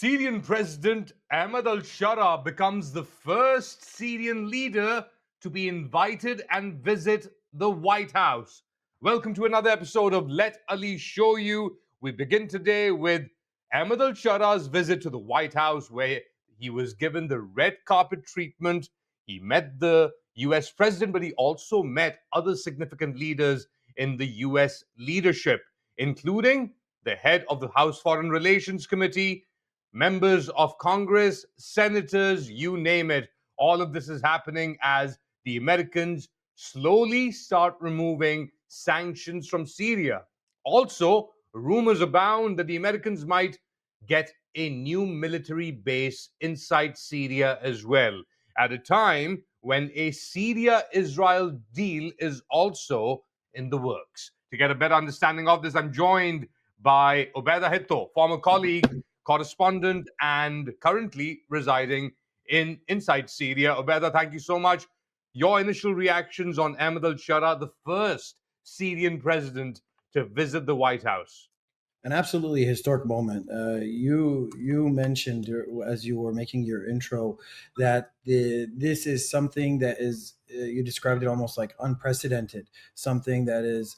Syrian President Ahmad Al Sharaa becomes the first Syrian leader to be invited and visit the White House. Welcome to another episode of Let Ali Show You. We begin today with Ahmad Al Sharaa's visit to the White House, where he was given the red carpet treatment. He met the US president, but he also met other significant leaders in the US leadership, including the head of the House Foreign Relations Committee, members of Congress, senators, you name it. All of this is happening as the Americans slowly start removing sanctions from Syria. Also, rumors abound that the Americans might get a new military base inside Syria as well, at a time when a Syria-Israel deal is also in the works. To get a better understanding of this, I'm joined by Obaida Hitto, former colleague, correspondent, and currently residing inside Syria. Obaida, thank you so much. Your initial reactions on Ahmad Al Sharaa, the first Syrian president to visit the White House. An absolutely historic moment. You mentioned as you were making your intro that this is something that is you described it almost like unprecedented, something that is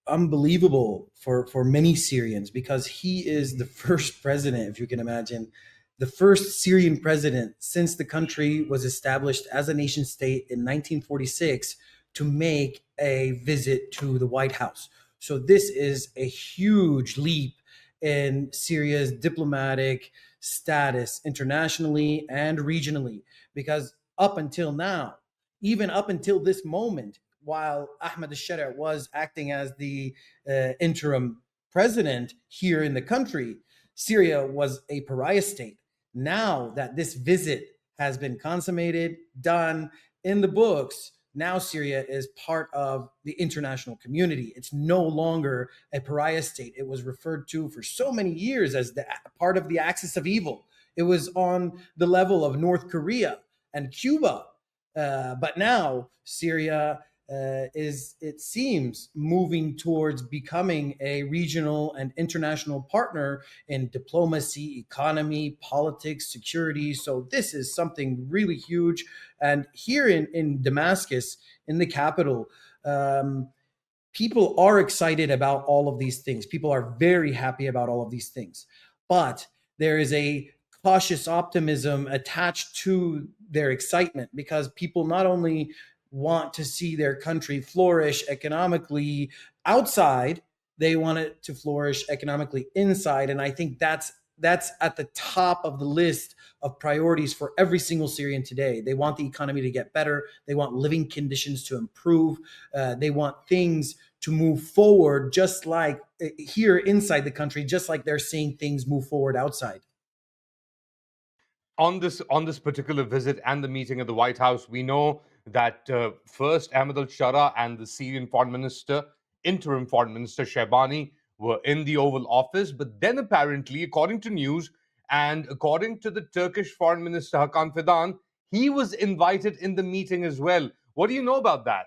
unbelievable for many Syrians, because he is the first president, if you can imagine, the first Syrian president since the country was established as a nation state in 1946 to make a visit to the White House. So this is a huge leap in Syria's diplomatic status internationally and regionally, because up until now, even up until this moment, while Ahmad Al Sharaa was acting as the interim president here in the country, Syria was a pariah state. Now that this visit has been consummated, done, in the books, now Syria is part of the international community. It's no longer a pariah state. It was referred to for so many years as part of the axis of evil. It was on the level of North Korea and Cuba. But now Syria is, it seems, moving towards becoming a regional and international partner in diplomacy, economy, politics, security. So this is something really huge. And here in Damascus, in the capital, people are excited about all of these things. People are very happy about all of these things. But there is a cautious optimism attached to their excitement, because people not only want to see their country flourish economically outside, they want it to flourish economically inside. And I think that's at the top of the list of priorities for every single Syrian today. They want the economy to get better. They want living conditions to improve. They want things to move forward, just like here inside the country, just like they're seeing things move forward outside. On this particular visit and the meeting at the White House, we know that first Ahmad Al Sharaa and the Syrian foreign minister, interim foreign minister Shebani, were in the Oval Office. But then apparently, according to news and according to the Turkish foreign minister Hakan Fidan, he was invited in the meeting as well. What do you know about that?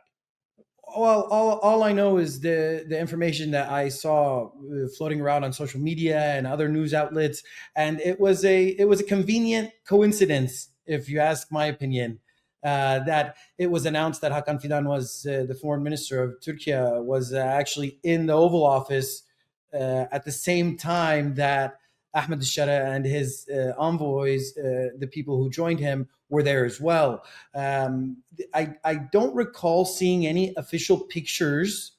Well, all I know is the information that I saw floating around on social media and other news outlets, and it was a convenient coincidence, if you ask my opinion, that it was announced that Hakan Fidan was the foreign minister of Turkey, was actually in the Oval Office at the same time that Ahmad Al Sharaa and his envoys, the people who joined him, were there as well. I don't recall seeing any official pictures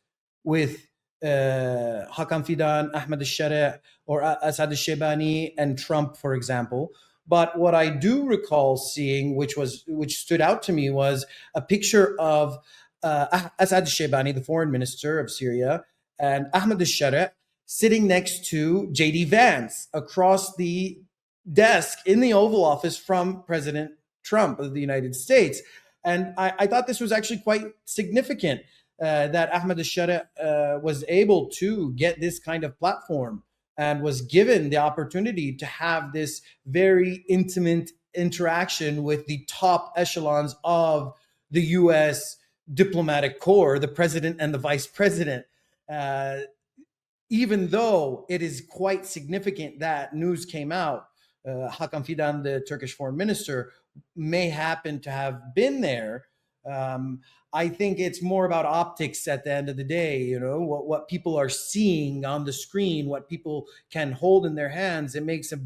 with Hakan Fidan, Ahmad Al Sharaa, or Asad Al Shebani and Trump, for example. But what I do recall seeing, which stood out to me, was a picture of Asad Al Shebani, the foreign minister of Syria, and Ahmad Al Sharaa sitting next to J.D. Vance across the desk in the Oval Office from President Trump of the United States. And I thought this was actually quite significant that Ahmad Al Sharaa was able to get this kind of platform and was given the opportunity to have this very intimate interaction with the top echelons of the U.S. diplomatic corps, the president and the vice president. even though it is quite significant that news came out, Hakan Fidan, the Turkish foreign minister, may happen to have been there. Um, I think it's more about optics at the end of the day. You know, what people are seeing on the screen, what people can hold in their hands. It makes a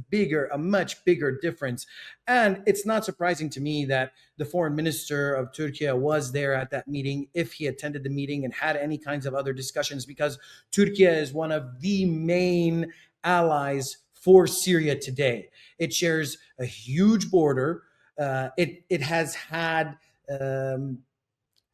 much bigger difference. And it's not surprising to me that the foreign minister of Turkey was there at that meeting, if he attended the meeting and had any kinds of other discussions, because Turkey is one of the main allies for Syria today. It shares a huge border. It has had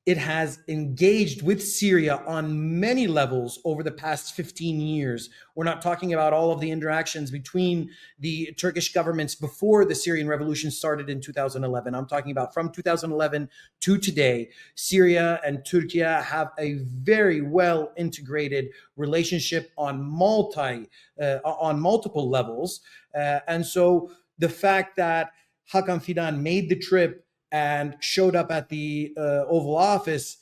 it has engaged with Syria on many levels over the past 15 years. We're not talking about all of the interactions between the Turkish governments before the Syrian revolution started in 2011. I'm talking about from 2011 to today. Syria and Turkey have a very well integrated relationship on multiple levels. And so the fact that Hakan Fidan made the trip and showed up at the Oval Office,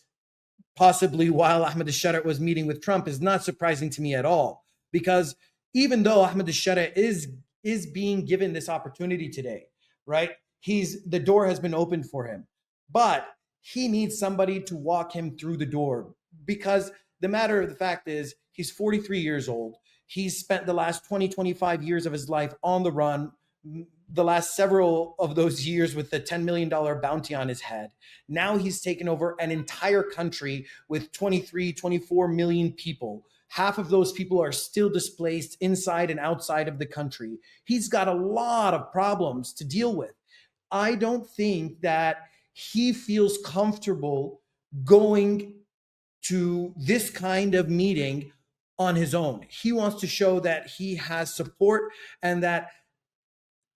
possibly while Ahmad Al Sharaa was meeting with Trump, is not surprising to me at all. Because even though Ahmad Al Sharaa is being given this opportunity today, right? The door has been opened for him, but he needs somebody to walk him through the door. Because the matter of the fact is, he's 43 years old. He's spent the last 25 years of his life on the run, the last several of those years with the $10 million bounty on his head. Now he's taken over an entire country with 23, 24 million people. Half of those people are still displaced inside and outside of the country. He's got a lot of problems to deal with. I don't think that he feels comfortable going to this kind of meeting on his own. He wants to show that he has support and that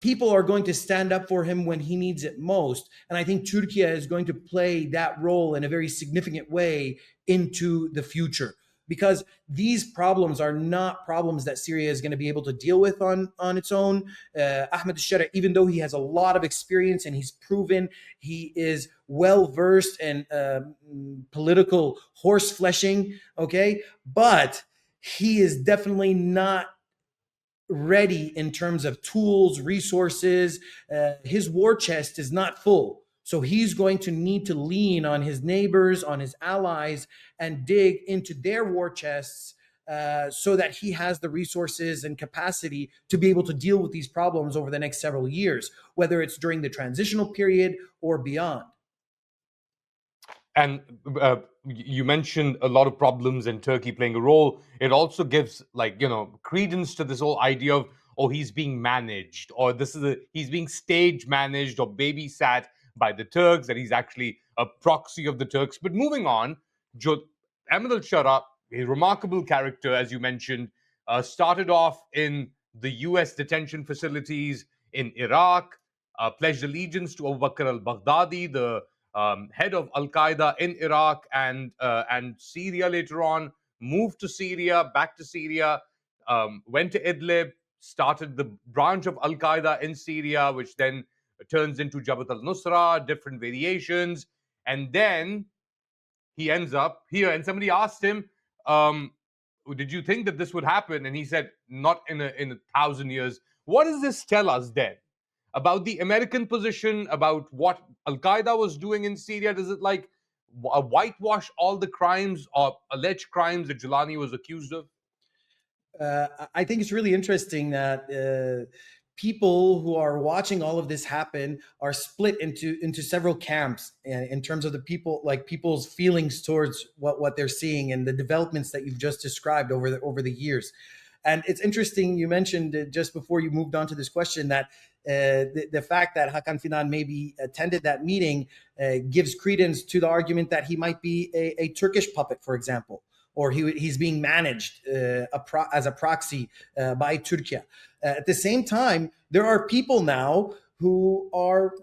people are going to stand up for him when he needs it most. And I think Turkey is going to play that role in a very significant way into the future, because these problems are not problems that Syria is going to be able to deal with on its own. Ahmad Al Sharaa, even though he has a lot of experience and he's proven he is well versed in political horse fleshing, okay, but he is definitely not ready in terms of tools, resources. His war chest is not full. So he's going to need to lean on his neighbors, on his allies, and dig into their war chests so that he has the resources and capacity to be able to deal with these problems over the next several years, whether it's during the transitional period or beyond. And you mentioned a lot of problems and Turkey playing a role. It also gives, like, credence to this whole idea of, oh, he's being managed, or he's being stage managed or babysat by the Turks, that he's actually a proxy of the Turks. But moving on, Ahmad Al Sharaa, a remarkable character, as you mentioned, started off in the US detention facilities in Iraq, pledged allegiance to Abu Bakr al-Baghdadi, the head of Al-Qaeda in Iraq and Syria later on, moved to Syria, back to Syria, went to Idlib, started the branch of Al-Qaeda in Syria, which then turns into Jabhat al-Nusra, different variations. And then he ends up here. And somebody asked him, did you think that this would happen? And he said, not in a 1,000 years. What does this tell us then about the American position, about what Al-Qaeda was doing in Syria? Does it whitewash all the crimes or alleged crimes that Jilani was accused of? I think it's really interesting that people who are watching all of this happen are split into several camps in terms of the people, like people's feelings towards what they're seeing and the developments that you've just described over the years. And it's interesting, you mentioned just before you moved on to this question that the fact that Hakan Fidan maybe attended that meeting gives credence to the argument that he might be a Turkish puppet, for example, or he's being managed as a proxy by Turkey. At the same time, there are people now who are,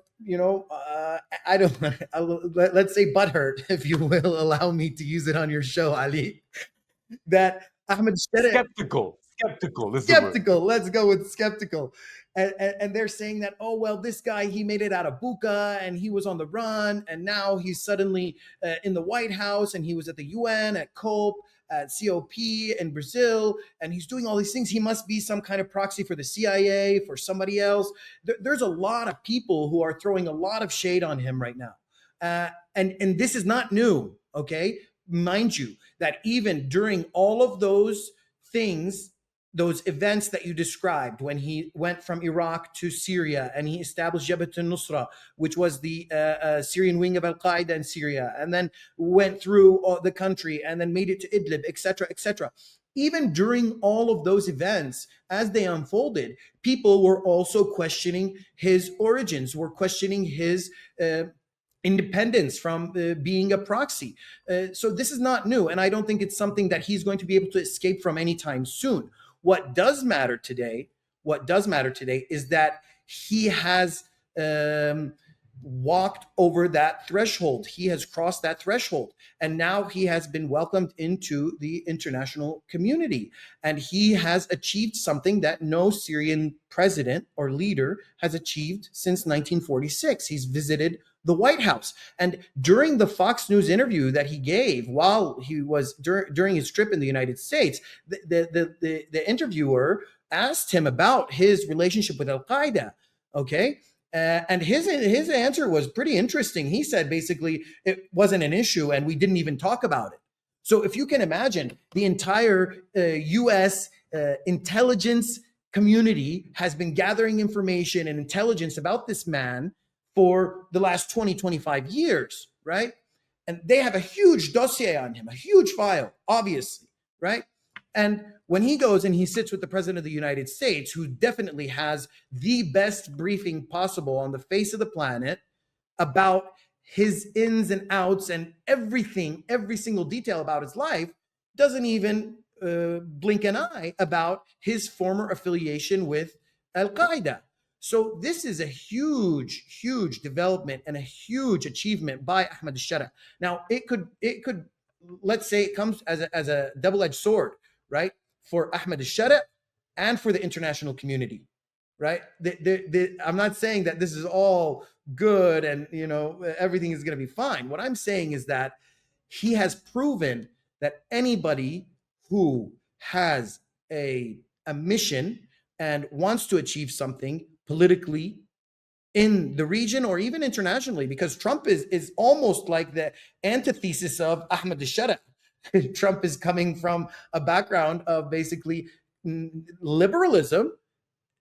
I don't, let's say butthurt, if you will allow me to use it on your show, Ali, that Ahmed Sharaa, skeptical. Let's go with skeptical. And they're saying that, oh, well, this guy, he made it out of Buka and he was on the run. And now he's suddenly in the White House and he was at the UN at COPE. at COP in Brazil, and he's doing all these things. He must be some kind of proxy for the CIA, for somebody else. There's a lot of people who are throwing a lot of shade on him right now. And this is not new, okay? Mind you, that even during all of those things, those events that you described, when he went from Iraq to Syria and he established Jabhat al-Nusra, which was the Syrian wing of Al-Qaeda in Syria, and then went through the country and then made it to Idlib, etc., etc. Even during all of those events, as they unfolded, people were also questioning his origins, were questioning his independence from being a proxy. So this is not new, and I don't think it's something that he's going to be able to escape from anytime soon. What does matter today is that he has walked over that threshold. He has crossed that threshold, and now he has been welcomed into the international community, and he has achieved something that no Syrian president or leader has achieved since 1946. He's visited the White House. And during the Fox News interview that he gave while he was during his trip in the United States, the interviewer asked him about his relationship with Al-Qaeda. Okay. And his answer was pretty interesting. He said basically it wasn't an issue and we didn't even talk about it. So if you can imagine, the entire US intelligence community has been gathering information and intelligence about this man for the last 20, 25 years, right? And they have a huge dossier on him, a huge file, obviously, right? And when he goes and he sits with the president of the United States, who definitely has the best briefing possible on the face of the planet about his ins and outs and everything, every single detail about his life, doesn't even blink an eye about his former affiliation with Al-Qaeda. So this is a huge, huge development and a huge achievement by Ahmad Al Sharaa. Now, it could, let's say it comes as a double-edged sword, right? For Ahmad Al Sharaa and for the international community, right? I'm not saying that this is all good and, you know, everything is going to be fine. What I'm saying is that he has proven that anybody who has a mission and wants to achieve something politically in the region or even internationally, because Trump is almost like the antithesis of Ahmad Al Sharaa. Trump is coming from a background of basically liberalism,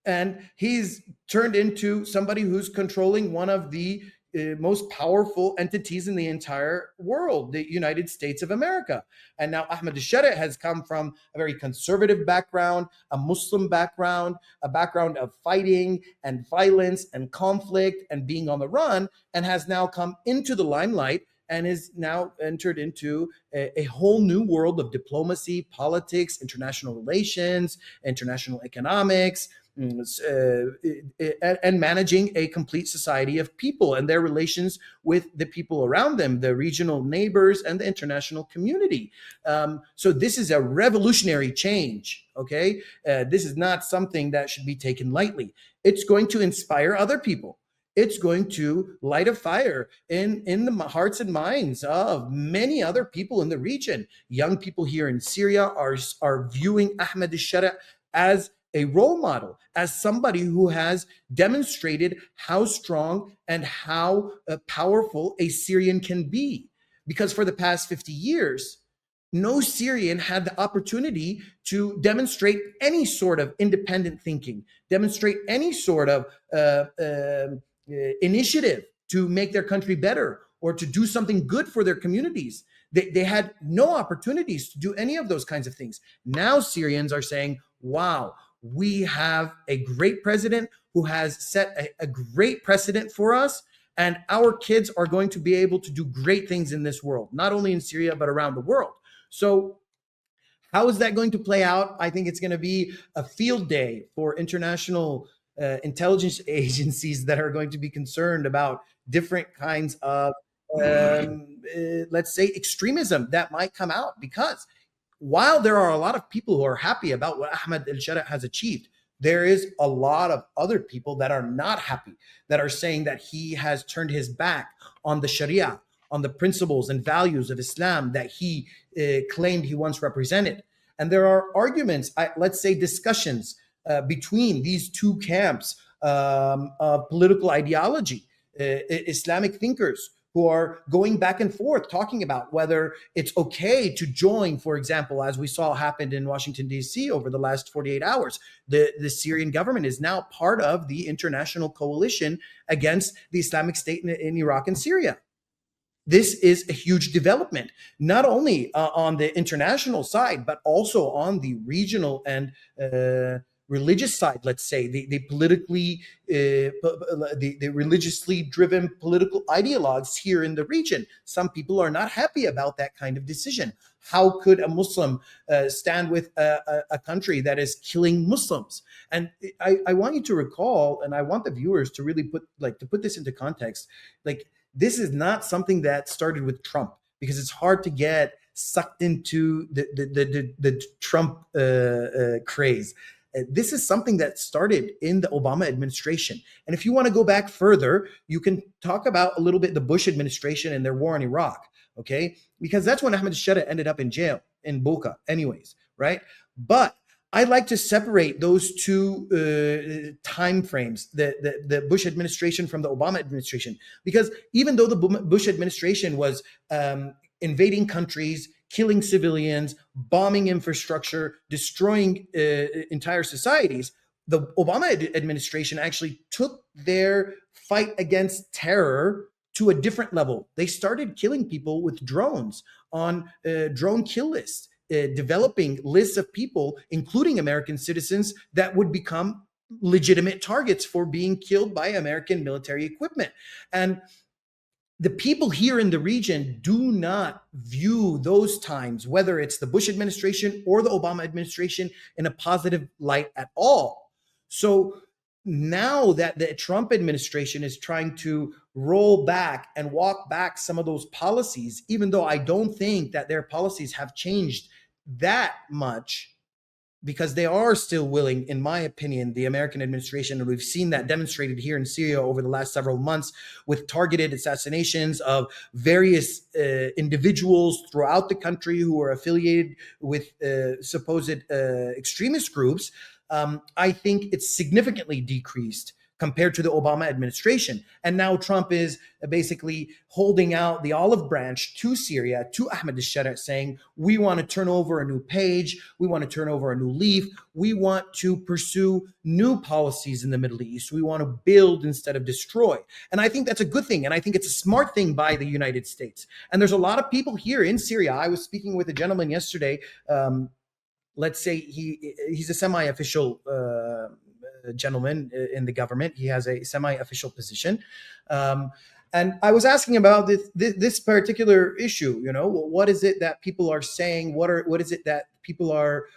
and he's turned into somebody who's controlling one of the most powerful entities in the entire world, the United States of America. And now Ahmad Al Sharaa has come from a very conservative background, a Muslim background, a background of fighting and violence and conflict and being on the run, and has now come into the limelight and is now entered into a whole new world of diplomacy, politics, international relations, international economics, and managing a complete society of people and their relations with the people around them, the regional neighbors and the international community. So this is a revolutionary change, okay? This is not something that should be taken lightly. It's going to inspire other people. It's going to light a fire in the hearts and minds of many other people in the region. Young people here in Syria are viewing Ahmad Al Sharaa as a role model, as somebody who has demonstrated how strong and how powerful a Syrian can be. Because for the past 50 years, no Syrian had the opportunity to demonstrate any sort of independent thinking, demonstrate any sort of initiative to make their country better or to do something good for their communities. They had no opportunities to do any of those kinds of things. Now Syrians are saying, wow, we have a great president who has set a great precedent for us, and our kids are going to be able to do great things in this world, not only in Syria, but around the world. So how is that going to play out? I think it's going to be a field day for international intelligence agencies that are going to be concerned about different kinds of, let's say, extremism that might come out. Because while there are a lot of people who are happy about what Ahmad Al Sharaa has achieved, there is a lot of other people that are not happy, that are saying that he has turned his back on the Sharia, on the principles and values of Islam that he claimed he once represented. And there are arguments, let's say discussions between these two camps of political ideology, Islamic thinkers who are going back and forth talking about whether it's okay to join, for example, as we saw happened in Washington, D.C. over the last 48 hours. The Syrian government is now part of the international coalition against the Islamic State in Iraq and Syria. This is a huge development, not only on the international side, but also on the regional and religious side. Let's say the politically, the religiously driven political ideologues here in the region. Some people are not happy about that kind of decision. How could a Muslim stand with a country that is killing Muslims? And I want you to recall, and I want the viewers to really put this into context. Like, this is not something that started with Trump, because it's hard to get sucked into the Trump craze. This is something that started in the Obama administration. And if you want to go back further, you can talk about a little bit the Bush administration and their war in Iraq, okay? Because that's when Ahmad Al Sharaa ended up in jail in Boca anyways, right? But I like to separate those two time frames, the Bush administration from the Obama administration, because even though the Bush administration was invading countries, killing civilians, bombing infrastructure, destroying entire societies, the Obama administration actually took their fight against terror to a different level. They started killing people with drones on drone kill lists. Developing lists of people, including American citizens, that would become legitimate targets for being killed by American military equipment. And the people here in the region do not view those times, whether it's the Bush administration or the Obama administration, in a positive light at all. So now that the Trump administration is trying to roll back and walk back some of those policies, even though I don't think that their policies have changed that much, because they are still willing, in my opinion, the American administration, and we've seen that demonstrated here in Syria over the last several months with targeted assassinations of various individuals throughout the country who are affiliated with supposed extremist groups. I think it's significantly decreased compared to the Obama administration. And now Trump is basically holding out the olive branch to Syria, to Ahmad Al Sharaa, saying, we want to turn over a new page. We want to turn over a new leaf. We want to pursue new policies in the Middle East. We want to build instead of destroy. And I think that's a good thing. And I think it's a smart thing by the United States. And there's a lot of people here in Syria. I was speaking with a gentleman yesterday. Let's say he's a semi-official gentleman in the government. He has a semi-official position. And I was asking about this particular issue. You know, what is it that people are saying? What is it that people are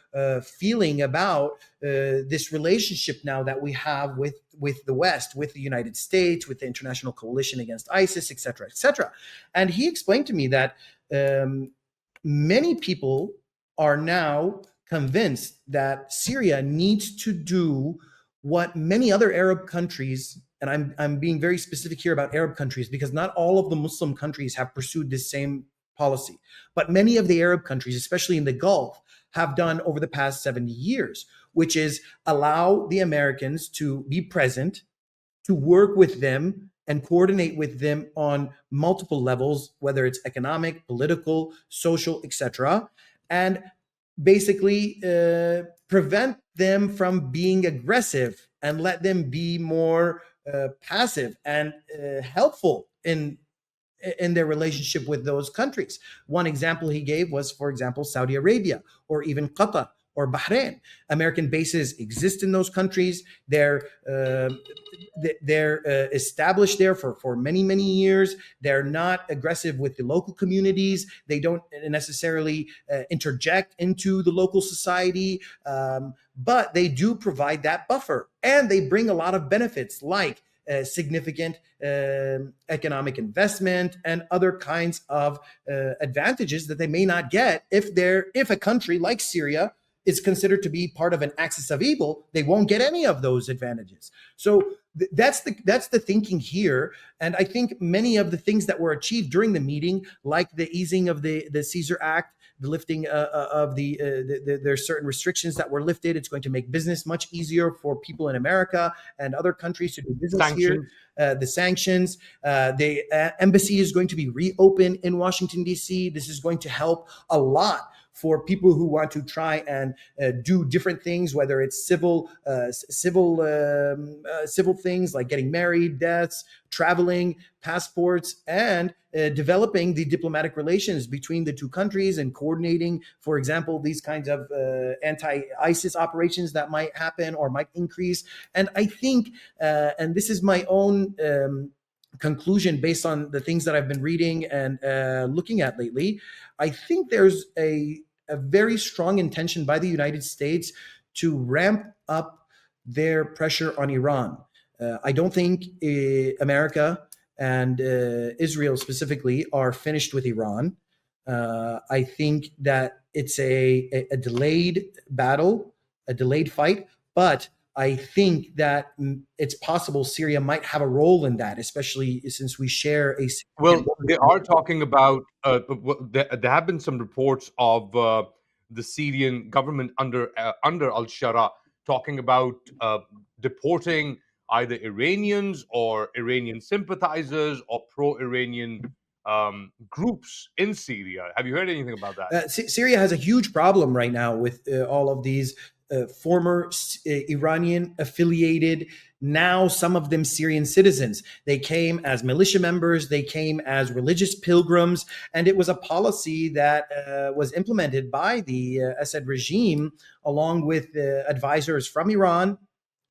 feeling about this relationship now that we have with the West, with the United States, with the international coalition against ISIS, et cetera, et cetera. And he explained to me that many people are now convinced that Syria needs to do what many other Arab countries, and I'm being very specific here about Arab countries, because not all of the Muslim countries have pursued this same policy, but many of the Arab countries, especially in the Gulf, have done over the past 70 years, which is allow the Americans to be present, to work with them and coordinate with them on multiple levels, whether it's economic, political, social, etc., and basically prevent them from being aggressive and let them be more passive and helpful in their relationship with those countries. One example he gave was, for example, Saudi Arabia or even Qatar or Bahrain. American bases exist in those countries. They're established there for many, many years. They're not aggressive with the local communities. They don't necessarily interject into the local society, but they do provide that buffer. And they bring a lot of benefits like significant economic investment and other kinds of advantages that they may not get if a country like Syria is considered to be part of an axis of evil. They won't get any of those advantages. So that's the thinking here, and I think many of the things that were achieved during the meeting, like the easing of the Caesar Act, the lifting of there's certain restrictions that were lifted. It's going to make business much easier for people in America and other countries to do business here. Sanctions. The sanctions, the embassy is going to be reopened in Washington D.C. This is going to help a lot for people who want to try and do different things, whether it's civil things like getting married, deaths, traveling, passports, and developing the diplomatic relations between the two countries and coordinating, for example, these kinds of anti-ISIS operations that might happen or might increase. And I think, and this is my own conclusion based on the things that I've been reading and looking at lately, I think there's a very strong intention by the United States to ramp up their pressure on Iran. I don't think America and Israel specifically are finished with Iran. I think that it's a delayed battle, a delayed fight, but I think that it's possible Syria might have a role in that, especially since we share a. Well, they are talking about. There have been some reports of the Syrian government under Al-Shara talking about deporting either Iranians or Iranian sympathizers or pro-Iranian groups in Syria. Have you heard anything about that? Syria has a huge problem right now with all of these former Iranian affiliated, now some of them Syrian citizens. They came as militia members, they came as religious pilgrims, and it was a policy that was implemented by the Assad regime along with advisors from Iran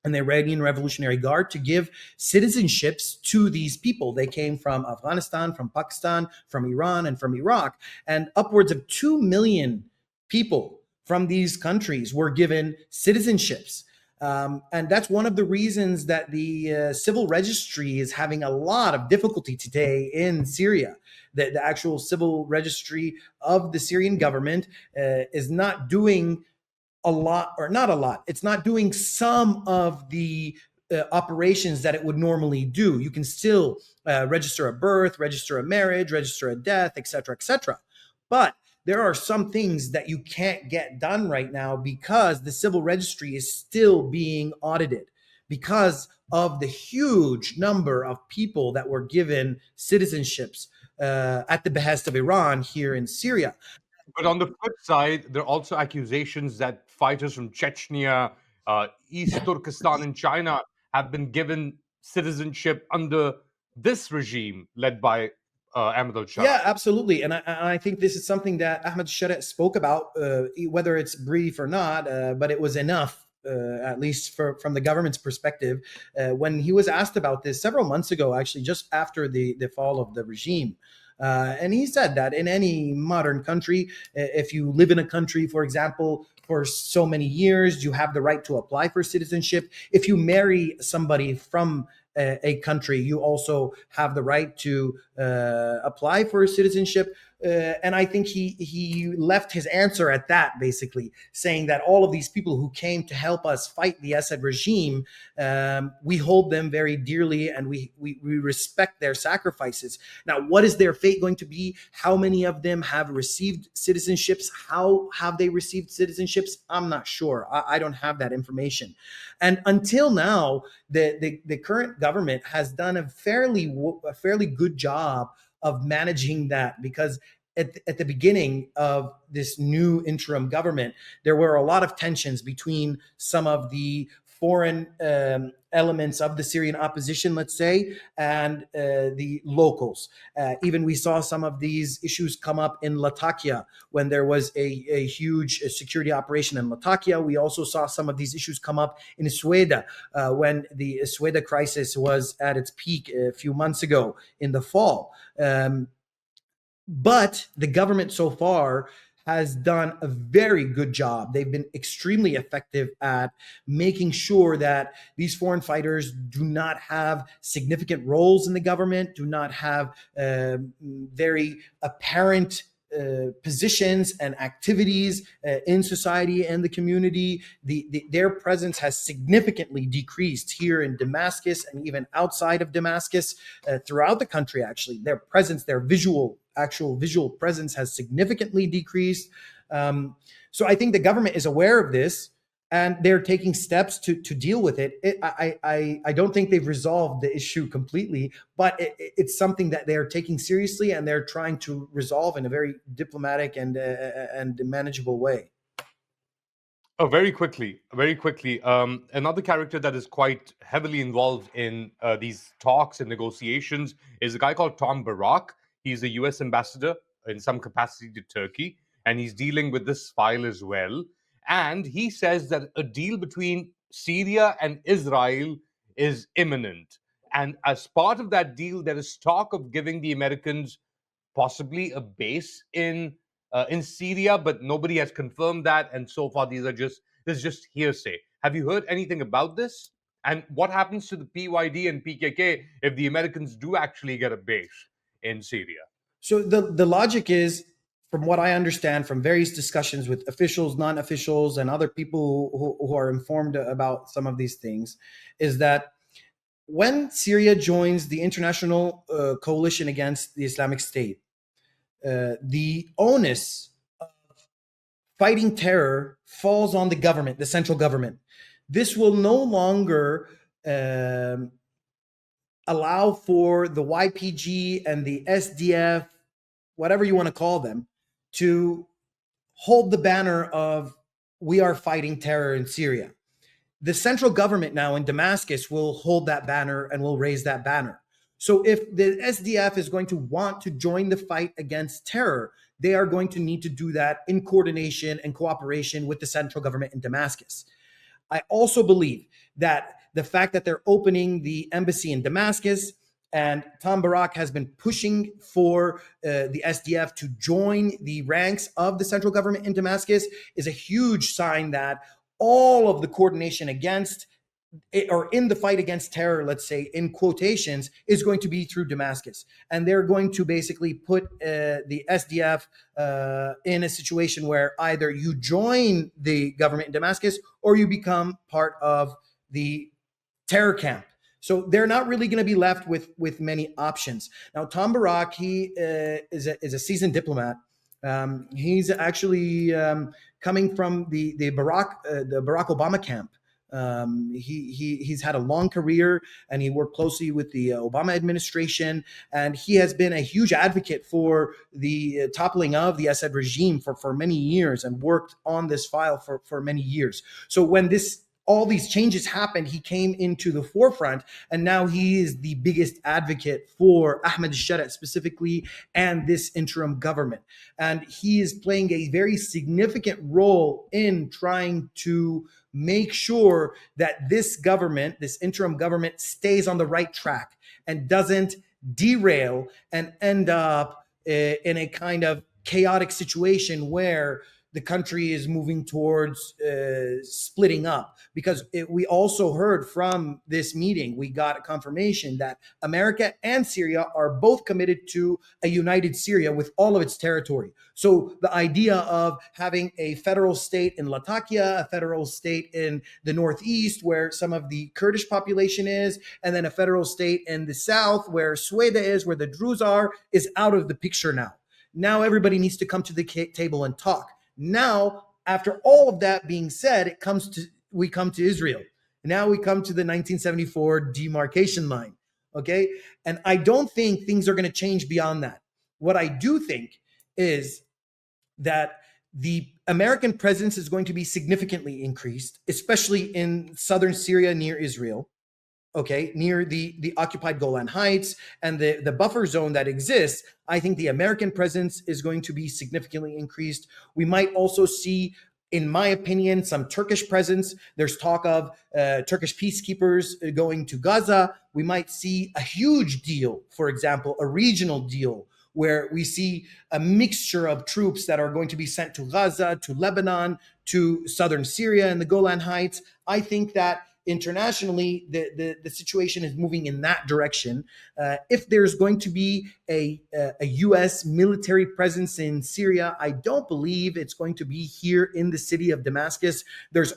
and the Iranian Revolutionary Guard to give citizenships to these people. They came from Afghanistan, from Pakistan, from Iran, and from Iraq, and upwards of 2 million people from these countries were given citizenships. And that's one of the reasons that the civil registry is having a lot of difficulty today in Syria. The actual civil registry of the Syrian government is not doing a lot, or not a lot. It's not doing some of the operations that it would normally do. You can still register a birth, register a marriage, register a death, et cetera, et cetera. But there are some things that you can't get done right now because the civil registry is still being audited because of the huge number of people that were given citizenships at the behest of Iran here in Syria. But on the flip side, there are also accusations that fighters from Chechnya, East Turkestan in China have been given citizenship under this regime led by Ahmad Al Sharaa. Yeah, absolutely. And I think this is something that Ahmad Al Sharaa spoke about, whether it's brief or not, but it was enough, at least from the government's perspective, when he was asked about this several months ago, actually, just after the fall of the regime. And he said that in any modern country, if you live in a country, for example, for so many years, you have the right to apply for citizenship. If you marry somebody from a country, you also have the right to apply for citizenship. And I think he left his answer at that, basically saying that all of these people who came to help us fight the Assad regime, we hold them very dearly and we respect their sacrifices. Now, what is their fate going to be? How many of them have received citizenships? How have they received citizenships? I'm not sure. I don't have that information. And until now, the current government has done a fairly good job of managing that, because at the beginning of this new interim government, there were a lot of tensions between some of the foreign elements of the Syrian opposition, let's say, and the locals. Even we saw some of these issues come up in Latakia when there was a huge security operation in Latakia. We also saw some of these issues come up in Sweden when the Sweden crisis was at its peak a few months ago in the fall. But the government so far has done a very good job. They've been extremely effective at making sure that these foreign fighters do not have significant roles in the government, do not have very apparent positions and activities in society and the community. Their presence has significantly decreased here in Damascus and even outside of Damascus, throughout the country. Actually, their presence, their actual visual presence, has significantly decreased. So I think the government is aware of this, and they're taking steps to deal with it. I don't think they've resolved the issue completely, but it's something that they're taking seriously, and they're trying to resolve in a very diplomatic and manageable way. Oh, very quickly, very quickly. Another character that is quite heavily involved in these talks and negotiations is a guy called Tom Barak. He's a U.S. ambassador in some capacity to Turkey, and he's dealing with this file as well. And he says that a deal between Syria and Israel is imminent. And as part of that deal, there is talk of giving the Americans possibly a base in Syria, but nobody has confirmed that. And so far, this is just hearsay. Have you heard anything about this? And what happens to the PYD and PKK if the Americans do actually get a base in Syria? So the logic is, from what I understand from various discussions with officials, non-officials, and other people who are informed about some of these things, is that when Syria joins the international coalition against the Islamic State, the onus of fighting terror falls on the government, the central government. This will no longer allow for the YPG and the SDF, whatever you want to call them, to hold the banner of "we are fighting terror in Syria." The central government now in Damascus will hold that banner and will raise that banner. So if the SDF is going to want to join the fight against terror, they are going to need to do that in coordination and cooperation with the central government in Damascus. I also believe that the fact that they're opening the embassy in Damascus, and Tom Barak has been pushing for the SDF to join the ranks of the central government in Damascus, is a huge sign that all of the coordination against or in the fight against terror, let's say in quotations, is going to be through Damascus. And they're going to basically put the SDF in a situation where either you join the government in Damascus or you become part of the terror camp. So they're not really going to be left with many options. Now, Tom Barak, he is a seasoned diplomat. He's actually coming from the Barack Obama camp. He's had a long career, and he worked closely with the Obama administration, and he has been a huge advocate for the toppling of the Assad regime for many years, and worked on this file for many years. So when all these changes happened, he came into the forefront, and now he is the biggest advocate for Ahmad Al Sharaa specifically, and this interim government. And he is playing a very significant role in trying to make sure that this government, this interim government, stays on the right track and doesn't derail and end up in a kind of chaotic situation where the country is moving towards splitting up. Because we also heard from this meeting, we got a confirmation that America and Syria are both committed to a united Syria with all of its territory. So the idea of having a federal state in Latakia, a federal state in the northeast where some of the Kurdish population is, and then a federal state in the south where Sweda is, where the Druze are, is out of the picture now. Now everybody needs to come to the table and talk. Now, after all of that being said, we come to Israel. Now we come to the 1974 demarcation line, okay? And I don't think things are going to change beyond that. What I do think is that the American presence is going to be significantly increased, especially in southern Syria near Israel, okay, near the occupied Golan Heights and the buffer zone that exists. I think the American presence is going to be significantly increased. We might also see, in my opinion, some Turkish presence. There's talk of Turkish peacekeepers going to Gaza. We might see a huge deal, for example, a regional deal, where we see a mixture of troops that are going to be sent to Gaza, to Lebanon, to southern Syria and the Golan Heights. I think that internationally, the situation is moving in that direction. If there's going to be a U.S. military presence in Syria, I don't believe it's going to be here in the city of Damascus. There's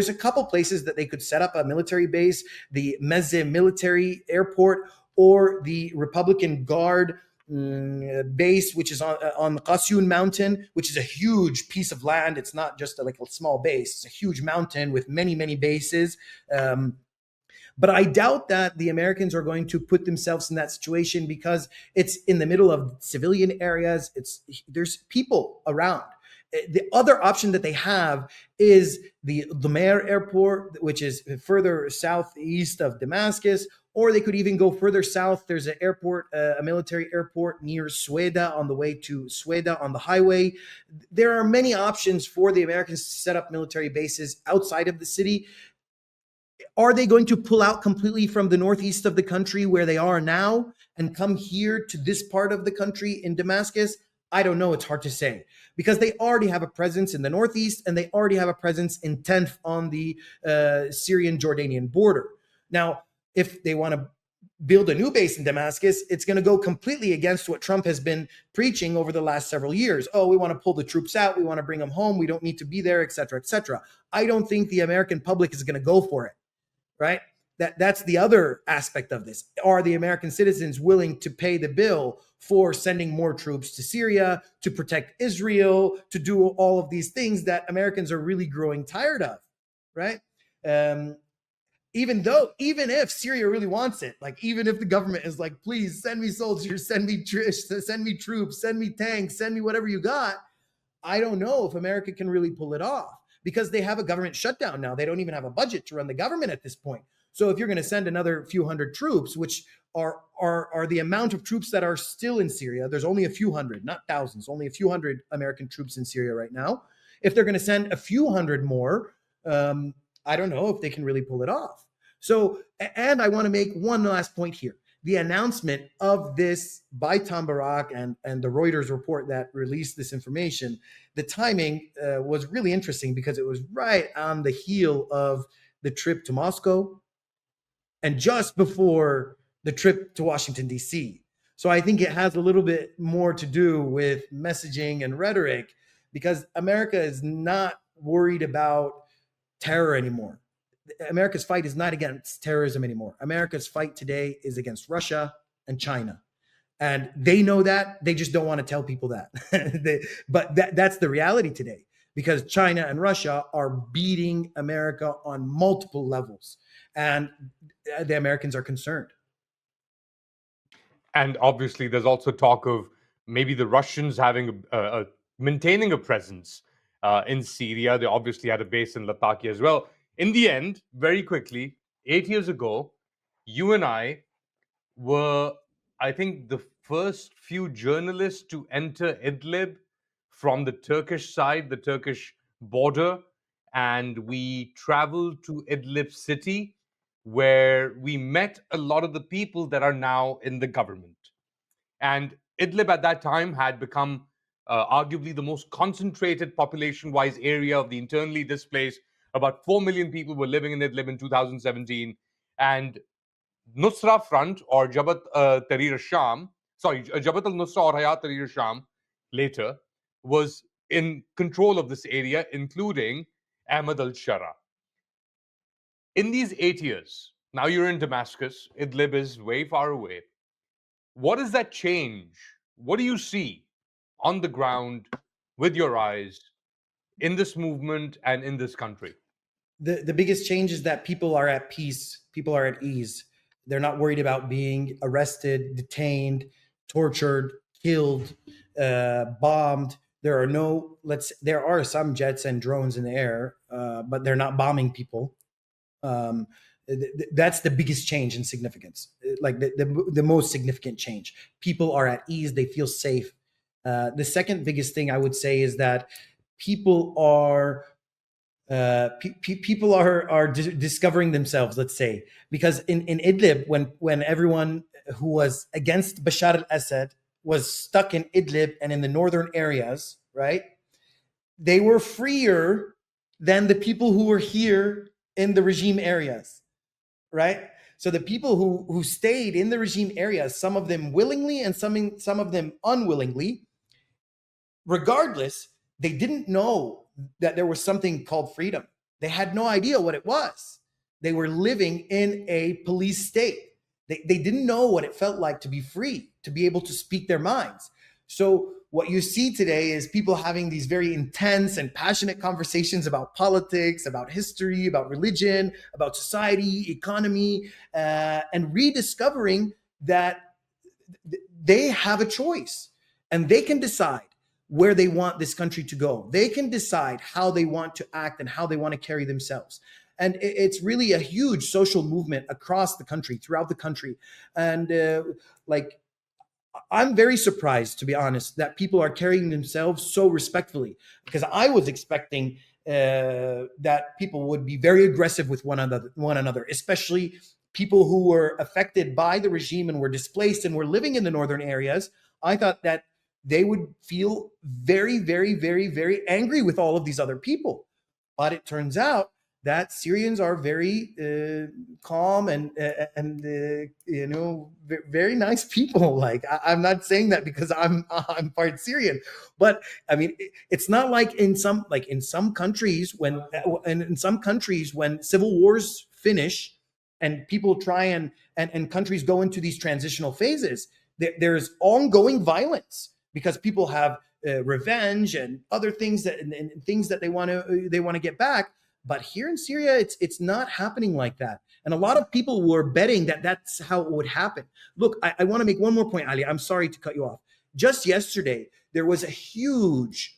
a couple places that they could set up a military base: the Mezze military airport, or the Republican Guard base, which is on the Qasyun mountain, which is a huge piece of land. It's not just like a small base. It's a huge mountain with many, many bases. But I doubt that the Americans are going to put themselves in that situation, because it's in the middle of civilian areas. There's people around. The other option that they have is the Lumaire airport, which is further southeast of Damascus, or they could even go further south. There's an airport, a military airport near Sueda, on the way to Sueda on the highway. There are many options for the Americans to set up military bases outside of the city. Are they going to pull out completely from the northeast of the country where they are now and come here to this part of the country in Damascus? I don't know. It's hard to say, because they already have a presence in the northeast, and they already have a presence in Tenf on the Syrian-Jordanian border. Now, if they want to build a new base in Damascus, it's going to go completely against what Trump has been preaching over the last several years. Oh, we want to pull the troops out. We want to bring them home. We don't need to be there, et cetera, et cetera. I don't think the American public is going to go for it, right? That's the other aspect of this. Are the American citizens willing to pay the bill for sending more troops to Syria, to protect Israel, to do all of these things that Americans are really growing tired of, right? Even if Syria really wants it, like even if the government is like, please send me soldiers, send me troops, send me tanks, send me whatever you got, I don't know if America can really pull it off, because they have a government shutdown now. They don't even have a budget to run the government at this point. So if you're going to send another few hundred troops, which are the amount of troops that are still in Syria, there's only a few hundred, not thousands, only a few hundred American troops in Syria right now. If they're going to send a few hundred more, I don't know if they can really pull it off. So, and I want to make one last point here. The announcement of this by Tom Barak and the Reuters report that released this information, the timing was really interesting, because it was right on the heel of the trip to Moscow and just before the trip to Washington, D.C. So I think it has a little bit more to do with messaging and rhetoric, because America is not worried about terror anymore. America's fight is not against terrorism anymore. America's fight today is against Russia and China. And they know that. They just don't want to tell people that. But that's the reality today, because China and Russia are beating America on multiple levels. And the Americans are concerned. And obviously, there's also talk of maybe the Russians having maintaining a presence in Syria. They obviously had a base in Latakia as well. In the end, very quickly, 8 years ago, you and I were, I think, the first few journalists to enter Idlib from the Turkish side, the Turkish border. And we traveled to Idlib city, where we met a lot of the people that are now in the government. And Idlib at that time had become arguably the most concentrated population-wise area of the internally displaced. About 4 million people were living in Idlib in 2017. And Nusra Front, or Jabhat Tahrir al-Sham, Jabhat al-Nusra or Hayat Tahrir al-Sham later, was in control of this area, including Ahmad Al Sharaa. In these 8 years, now you're in Damascus, Idlib is way far away. What does that change? What do you see on the ground with your eyes in this movement and in this country? The biggest change is that people are at peace. People are at ease. They're not worried about being arrested, detained, tortured, killed, bombed. There are some jets and drones in the air, but they're not bombing people. That's the biggest change in significance, like the most significant change. People are at ease. They feel safe. The second biggest thing I would say is that people are discovering themselves, let's say, because in Idlib, when everyone who was against Bashar al-Assad was stuck in Idlib and in the northern areas, right, they were freer than the people who were here in the regime areas, right? So the people who stayed in the regime areas, some of them willingly and some of them unwillingly, regardless, they didn't know that there was something called freedom. They had no idea what it was. They were living in a police state. They didn't know what it felt like to be free, to be able to speak their minds. So what you see today is people having these very intense and passionate conversations about politics, about history, about religion, about society, economy, and rediscovering that they have a choice and they can decide where they want this country to go. They can decide how they want to act and how they want to carry themselves. And it's really a huge social movement across the country, throughout the country. And like, I'm very surprised, to be honest, that people are carrying themselves so respectfully, because I was expecting that people would be very aggressive with one another, especially people who were affected by the regime and were displaced and were living in the northern areas. I thought that they would feel very, very, very, very angry with all of these other people. But it turns out that Syrians are very calm and very nice people. Like, I'm not saying that because I'm part Syrian, but I mean, it's not like in some countries when civil wars finish and people try and countries go into these transitional phases, there's ongoing violence because people have revenge and other things and things that they want to get back. But here in Syria, it's not happening like that. And a lot of people were betting that that's how it would happen. Look, I want to make one more point, Ali. I'm sorry to cut you off. Just yesterday, there was a huge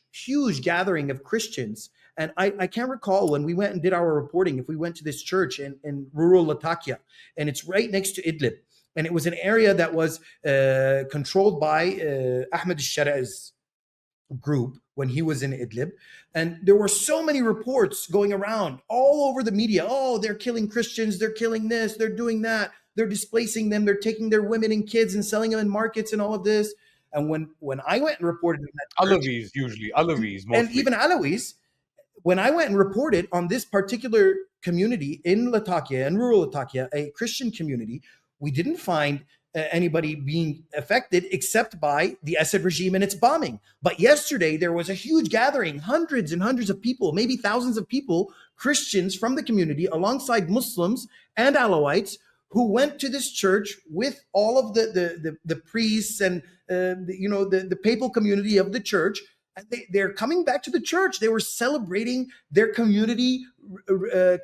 gathering of Christians. And I can't recall when we went and did our reporting, if we went to this church in rural Latakia, and it's right next to Idlib. And it was an area that was controlled by Ahmad Al Shara's group when he was in Idlib. And there were so many reports going around all over the media. Oh, they're killing Christians. They're killing this. They're doing that. They're displacing them. They're taking their women and kids and selling them in markets and all of this. And when I went and reported in that church, Alawis mostly. and even Alawis, when I went and reported on this particular community in Latakia, in rural Latakia, a Christian community, we didn't find anybody being affected except by the Assad regime and its bombing. But yesterday, there was a huge gathering, hundreds and hundreds of people, maybe thousands of people, Christians from the community, alongside Muslims and Alawites, who went to this church with all of the priests and the papal community of the church. They're coming back to the church. They were celebrating their community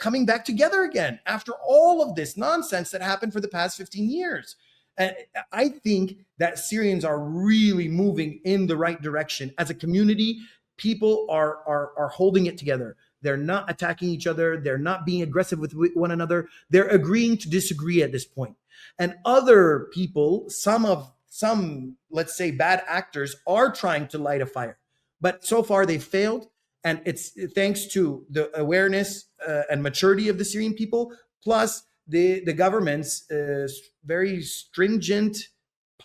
coming back together again after all of this nonsense that happened for the past 15 years. And I think that Syrians are really moving in the right direction. As a community, people are holding it together. They're not attacking each other. They're not being aggressive with one another. They're agreeing to disagree at this point. And other people, some, let's say, bad actors are trying to light a fire. But so far they've failed. And it's thanks to the awareness and maturity of the Syrian people, plus the government's very stringent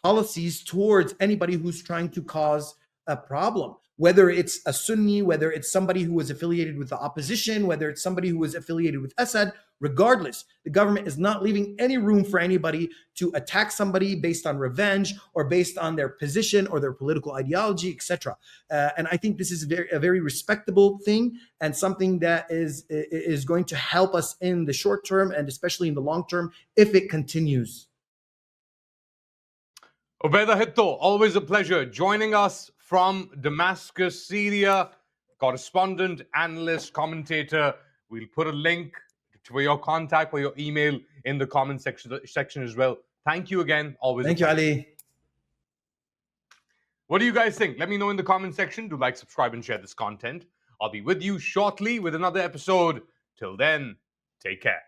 policies towards anybody who's trying to cause a problem, whether it's a Sunni, whether it's somebody who was affiliated with the opposition, whether it's somebody who was affiliated with Assad. Regardless, the government is not leaving any room for anybody to attack somebody based on revenge or based on their position or their political ideology, etc. And I think this is a very respectable thing and something that is going to help us in the short term and especially in the long term if it continues. Obaida Hitto, always a pleasure joining us from Damascus, Syria, correspondent, analyst, commentator. We'll put a link for your contact, for your email in the comment section as well. Thank you again. Always Thank you, Ali. What do you guys think? Let me know in the comment section. Do like, subscribe, and share this content. I'll be with you shortly with another episode. Till then, take care.